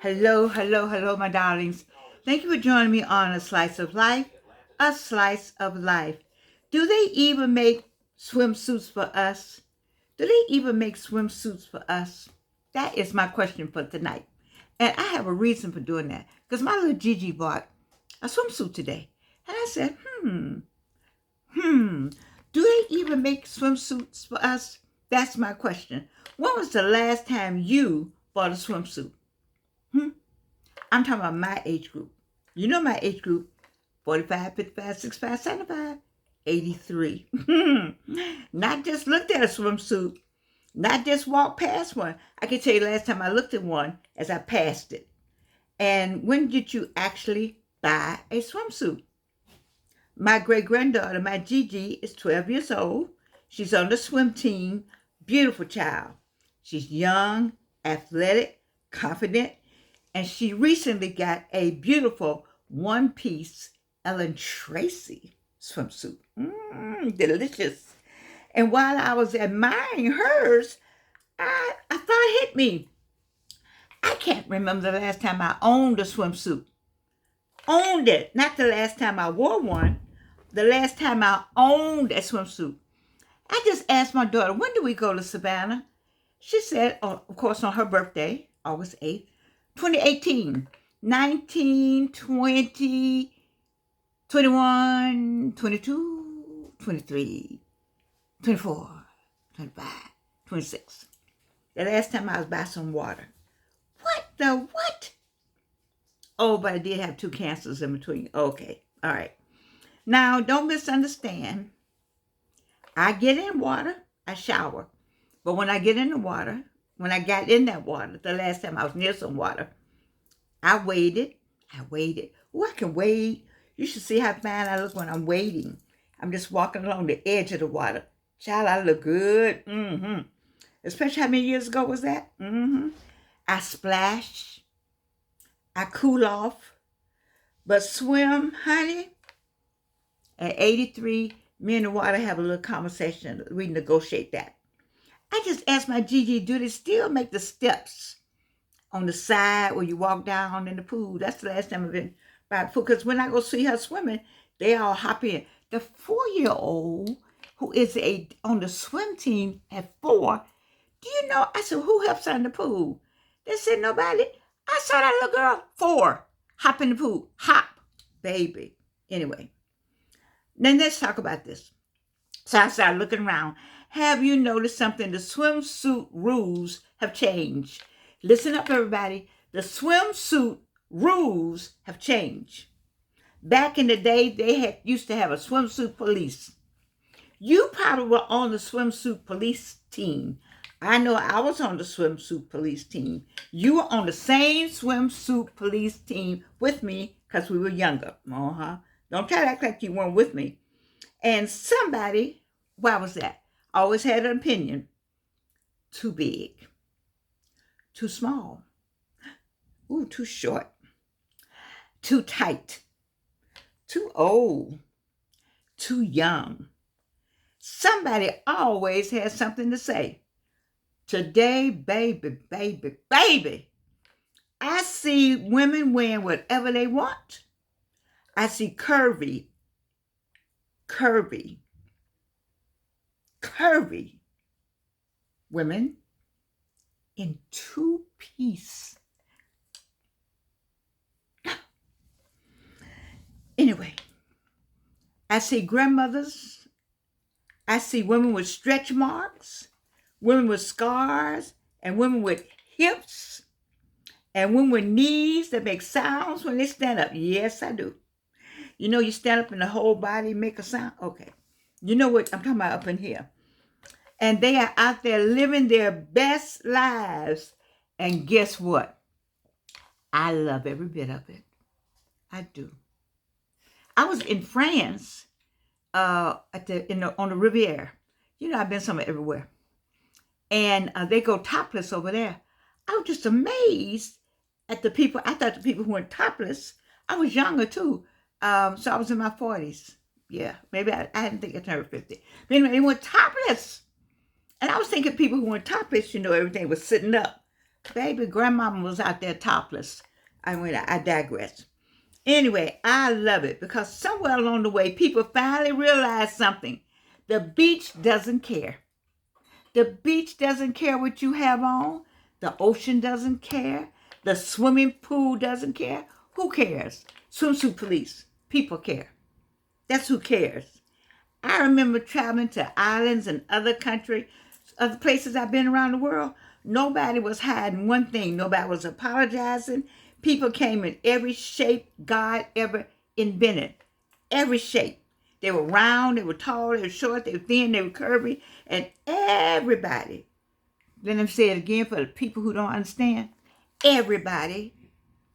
Hello, hello, hello, my darlings. Thank you for joining me on A Slice of Life, A Slice of Life. Do they even make swimsuits for us? Do they even make swimsuits for us? That is my question for tonight. And I have a reason for doing that because my little Gigi bought a swimsuit today. And I said, do they even make swimsuits for us? That's my question. When was the last time you bought a swimsuit? Hmm? I'm talking about my age group. You know my age group, 45, 55, 65, 75, 83. Not just looked at a swimsuit, not just walked past one. I can tell you last time I looked at one as I passed it. And when did you actually buy a swimsuit? My great-granddaughter, my Gigi, is 12 years old. She's on the swim team. Beautiful child. She's young, athletic, confident, and she recently got a beautiful one-piece Ellen Tracy swimsuit. Delicious. And while I was admiring hers, a thought hit me. I can't remember the last time I owned a swimsuit. Owned it. Not the last time I wore one. The last time I owned a swimsuit. I just asked my daughter, when do we go to Savannah? She said, of course, on her birthday, August 8th, 2018, 19, 20, 21, 22, 23, 24, 25, 26. The last time I was by some water. What the what? Oh, but I did have 2 cancers in between. Okay, all right. Now, don't misunderstand. I get in water, I shower. But when I get in the water, when I got in that water, the last time I was near some water, I waited. Oh, I can wade. You should see how fine I look when I'm wading. I'm just walking along the edge of the water. Child, I look good. Especially how many years ago was that? I splash. I cool off. But swim, honey, at 83, me and the water have a little conversation. We negotiate that. I just asked my Gigi, do they still make the steps on the side where you walk down in the pool? That's the last time I've been by the pool. Because when I go see her swimming, they all hop in. The 4-year-old who is on the swim team at 4, do you know? I said, who helps her in the pool? They said, nobody. I saw that little girl, 4, hop in the pool. Hop, baby. Anyway, then let's talk about this. So I started looking around. Have you noticed something? The swimsuit rules have changed. Listen up, everybody. The swimsuit rules have changed. Back in the day, they used to have a swimsuit police. You probably were on the swimsuit police team. I know I was on the swimsuit police team. You were on the same swimsuit police team with me because we were younger. Don't try to act like you weren't with me. And somebody, why was that? Always had an opinion. Too big. Too small. Ooh, too short. Too tight. Too old. Too young. Somebody always has something to say. Today, baby, I see women wearing whatever they want. I see curvy women in 2-piece. Anyway, I see grandmothers. I see women with stretch marks, women with scars, and women with hips, and women with knees that make sounds when they stand up. Yes, I do. You know, you stand up and the whole body make a sound? Okay. You know what I'm talking about up in here. And they are out there living their best lives. And guess what? I love every bit of it. I do. I was in France on the Riviera. You know, I've been somewhere everywhere. And they go topless over there. I was just amazed at the people. I thought the people who went topless, I was younger too. So I was in my 40s. Yeah, maybe I didn't think I turned 50. But anyway, they went topless. And I was thinking people who went topless, you know, everything was sitting up. Baby, grandmama was out there topless. I digress. Anyway, I love it because somewhere along the way, people finally realized something. The beach doesn't care. The beach doesn't care what you have on. The ocean doesn't care. The swimming pool doesn't care. Who cares? Swimsuit police. People care. That's who cares. I remember traveling to islands and other places I've been around the world. Nobody was hiding one thing. Nobody was apologizing. People came in every shape God ever invented. Every shape. They were round, they were tall, they were short, they were thin, they were curvy. And everybody, let me say it again for the people who don't understand, everybody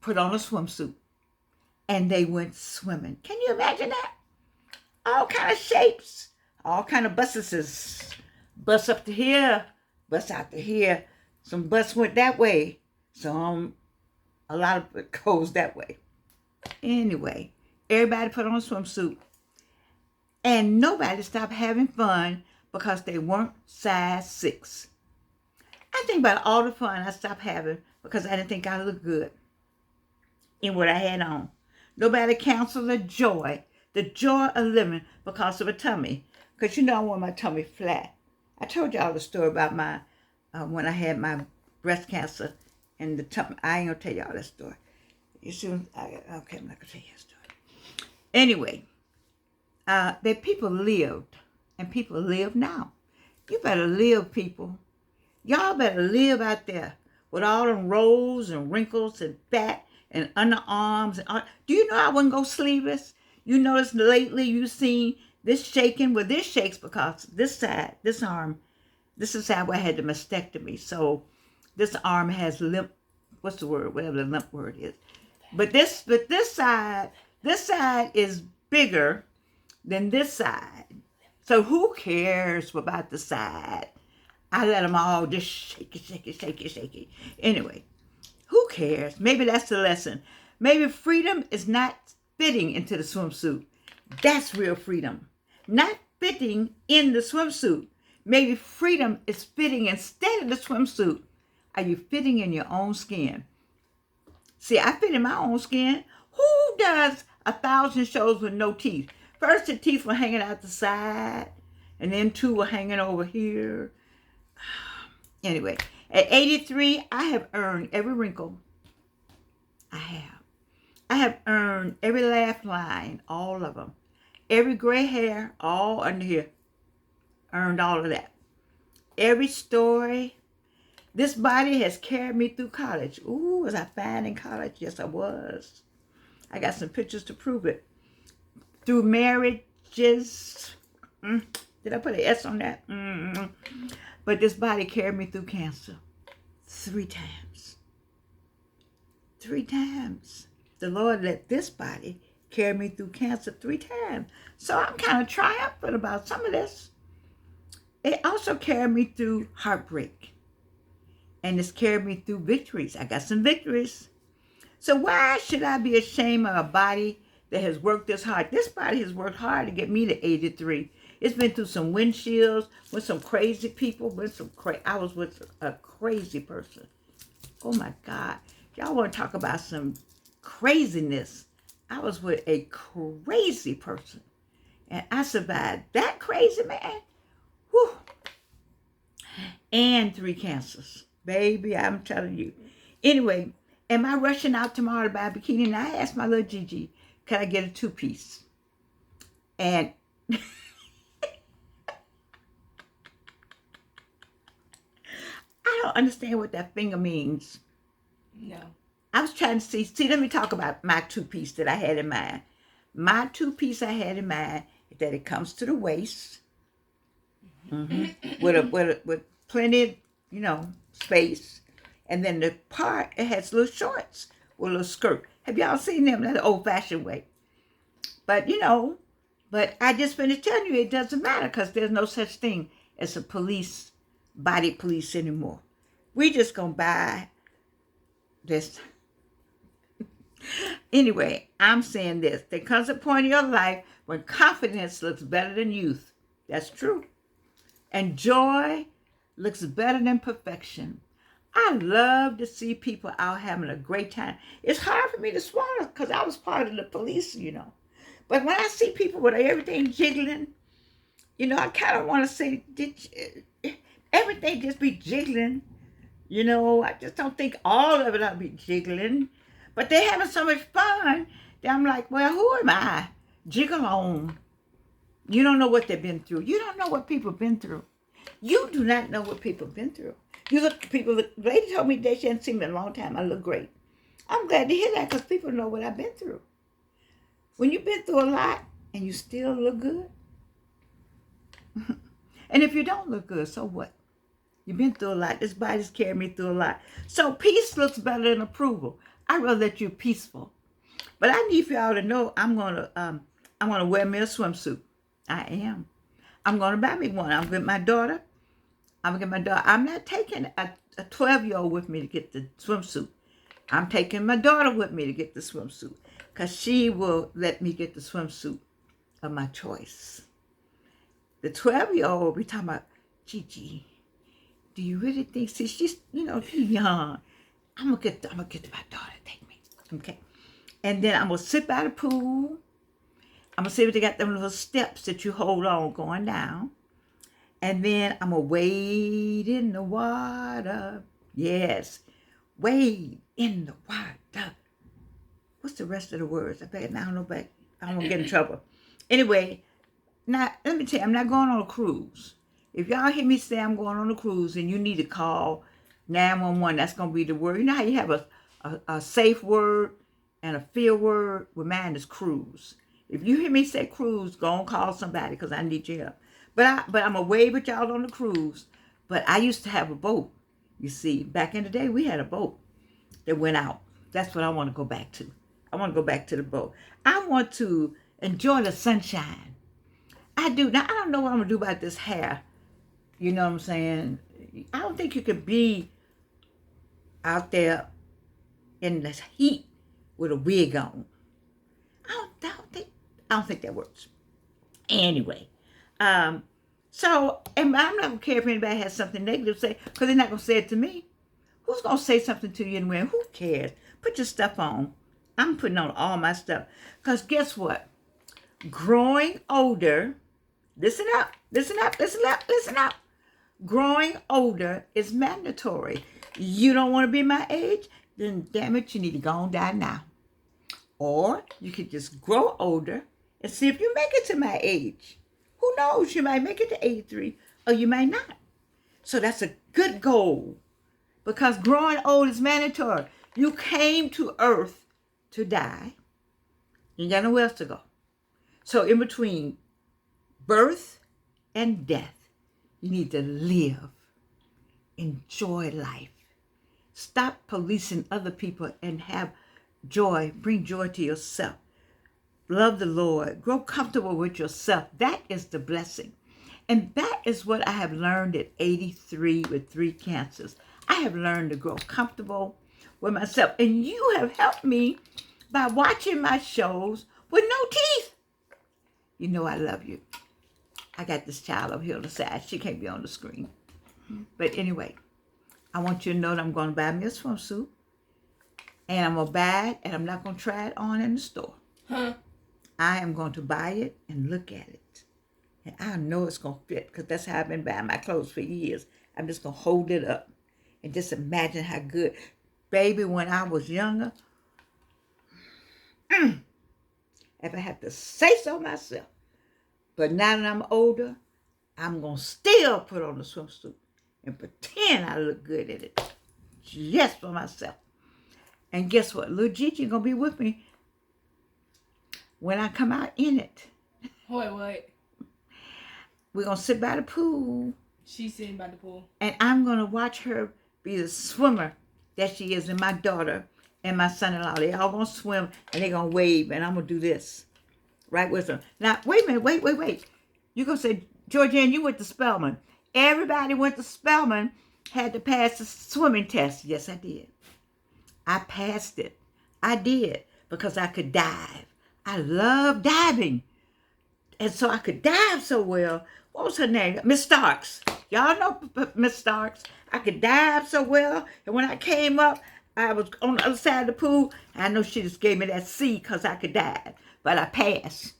put on a swimsuit and they went swimming. Can you imagine that? All kind of shapes, all kind of buses. Bus up to here, bus out to here. Some bus went that way. A lot of it goes that way. Anyway, everybody put on a swimsuit. And nobody stopped having fun because they weren't size 6. I think about all the fun I stopped having because I didn't think I looked good in what I had on. Nobody canceled the joy of living because of a tummy. Because you know I want my tummy flat. I told y'all the story about my when I had my breast cancer and the tummy. I ain't gonna tell y'all that story. Okay, I'm not gonna tell you that story. Anyway, that people lived and people live now. You better live, people. Y'all better live out there with all them rolls and wrinkles and fat and underarms. Do you know I wouldn't go sleeveless? You notice lately you've seen this shaking. Well, this shakes because this side, this arm, this is how I had the mastectomy. So this arm has limp, what's the word? Whatever the limp word is. But this side is bigger than this side. So who cares about the side? I let them all just shake it. Anyway, who cares? Maybe that's the lesson. Maybe freedom is not fitting into the swimsuit. That's real freedom. Not fitting in the swimsuit. Maybe freedom is fitting instead of the swimsuit. Are you fitting in your own skin? See, I fit in my own skin. Who does 1,000 shows with no teeth? First, the teeth were hanging out the side, and then 2 were hanging over here. Anyway, at 83, I have earned every wrinkle. I have earned every laugh line, all of them. Every gray hair, all under here. Earned all of that. Every story. This body has carried me through college. Ooh, was I fine in college? Yes, I was. I got some pictures to prove it. Through marriages. Did I put an S on that? But this body carried me through cancer 3 times. 3 times. The Lord let this body carry me through cancer 3 times. So I'm kind of triumphant about some of this. It also carried me through heartbreak. And it's carried me through victories. I got some victories. So why should I be ashamed of a body that has worked this hard? This body has worked hard to get me to 83. It's been through some windshields, with some crazy people, I was with a crazy person. Oh my God. Y'all want to talk about some craziness. I was with a crazy person. And I survived that crazy man. Whew. And 3 cancers. Baby, I'm telling you. Anyway, am I rushing out tomorrow to buy a bikini? And I asked my little Gigi, can I get a 2-piece? And I don't understand what that finger means. No. I was trying to see, let me talk about my 2-piece that I had in mind. My 2-piece I had in mind is that it comes to the waist. With plenty of, space. And then the part, it has little shorts with a little skirt. Have y'all seen them? That's the old-fashioned way. But, but I just finished telling you it doesn't matter because there's no such thing as a body police anymore. We just gonna buy this. Anyway, I'm saying this. There comes a point in your life when confidence looks better than youth. That's true. And joy looks better than perfection. I love to see people out having a great time. It's hard for me to swallow because I was part of the police, you know. But when I see people with everything jiggling, you know, I kind of want to say, everything just be jiggling. You know, I just don't think all of it ought to be jiggling. But they're having so much fun that I'm like, well, who am I? Jiggle on. You don't know what they've been through. You don't know what people have been through. You do not know what people have been through. You look, people, the lady told me that she hadn't seen me in a long time. I look great. I'm glad to hear that because people know what I've been through. When you've been through a lot and you still look good, and if you don't look good, so what? You've been through a lot. This body's carried me through a lot. So peace looks better than approval. I'd rather that you're peaceful. But I need for y'all to know I'm gonna wear me a swimsuit. I am. I'm gonna buy me one. I'm with my daughter. I'm not taking a 12-year-old with me to get the swimsuit. I'm taking my daughter with me to get the swimsuit because she will let me get the swimsuit of my choice. The 12-year-old will be talking about, Gigi, do you really think, see, she's, you know, she's young. I'm gonna get my daughter to take me. Okay. And then I'm gonna sit by the pool. I'm gonna see if they got them little steps that you hold on going down. And then I'm gonna wade in the water. Yes. Wade in the water. What's the rest of the words? I don't know, but I don't want to get in trouble. Anyway, now let me tell you, I'm not going on a cruise. If y'all hear me say I'm going on a cruise and you need to call 911, that's going to be the word. You know how you have a safe word and a fear word? Well, mine is cruise. If you hear me say cruise, go and call somebody because I need your help. But I'm going to wave at y'all on the cruise. But I used to have a boat. You see, back in the day, we had a boat that went out. That's what I want to go back to. I want to go back to the boat. I want to enjoy the sunshine. I do. Now, I don't know what I'm going to do about this hair. You know what I'm saying? I don't think you could be out there in the heat with a wig on. I don't think that works. Anyway, so, and I'm not going to care if anybody has something negative to say, because they're not going to say it to me. Who's going to say something to you anyway? Who cares? Put your stuff on. I'm putting on all my stuff. Because guess what? Growing older, listen up, listen up, listen up, listen up. Growing older is mandatory. You don't want to be my age? Then damn it, you need to go and die now. Or you could just grow older and see if you make it to my age. Who knows? You might make it to 83 or you might not. So that's a good goal because growing old is mandatory. You came to earth to die. You ain't got nowhere else to go. So in between birth and death, you need to live. Enjoy life. Stop policing other people and have joy. Bring joy to yourself. Love the Lord. Grow comfortable with yourself. That is the blessing. And that is what I have learned at 83 with 3 cancers. I have learned to grow comfortable with myself. And you have helped me by watching my shows with no teeth. You know I love you. I got this child over here on the side. She can't be on the screen. But anyway, I want you to know that I'm going to buy me a swimsuit. And I'm going to buy it and I'm not going to try it on in the store. Huh? I am going to buy it and look at it. And I know it's going to fit because that's how I've been buying my clothes for years. I'm just going to hold it up and just imagine how good. Baby, when I was younger, if I have to say so myself, but now that I'm older, I'm going to still put on the swimsuit and pretend I look good in it just for myself. And guess what? Little Gigi going to be with me when I come out in it. Wait. We're going to sit by the pool. She's sitting by the pool. And I'm going to watch her be the swimmer that she is, and my daughter and my son-in-law. They all going to swim, and they're going to wave, and I'm going to do this right with them. Now, wait a minute. Wait. You're going to say, Georgianne, you went to Spelman. Everybody went to Spelman, had to pass the swimming test. Yes, I did. I passed it. I did because I could dive. I love diving. And so I could dive so well. What was her name? Miss Starks. Y'all know Miss Starks. I could dive so well. And when I came up, I was on the other side of the pool. I know she just gave me that C because I could dive. But I passed.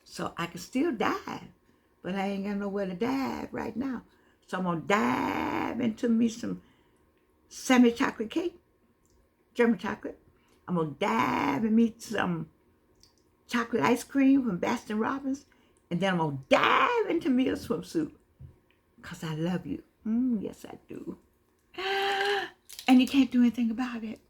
So I can still dive. But I ain't got nowhere to dive right now. So I'm going to dive into me some semi-chocolate cake, German chocolate. I'm going to dive and meet some chocolate ice cream from Baskin Robbins. And then I'm going to dive into me a swimsuit. Because I love you. Yes, I do. And you can't do anything about it.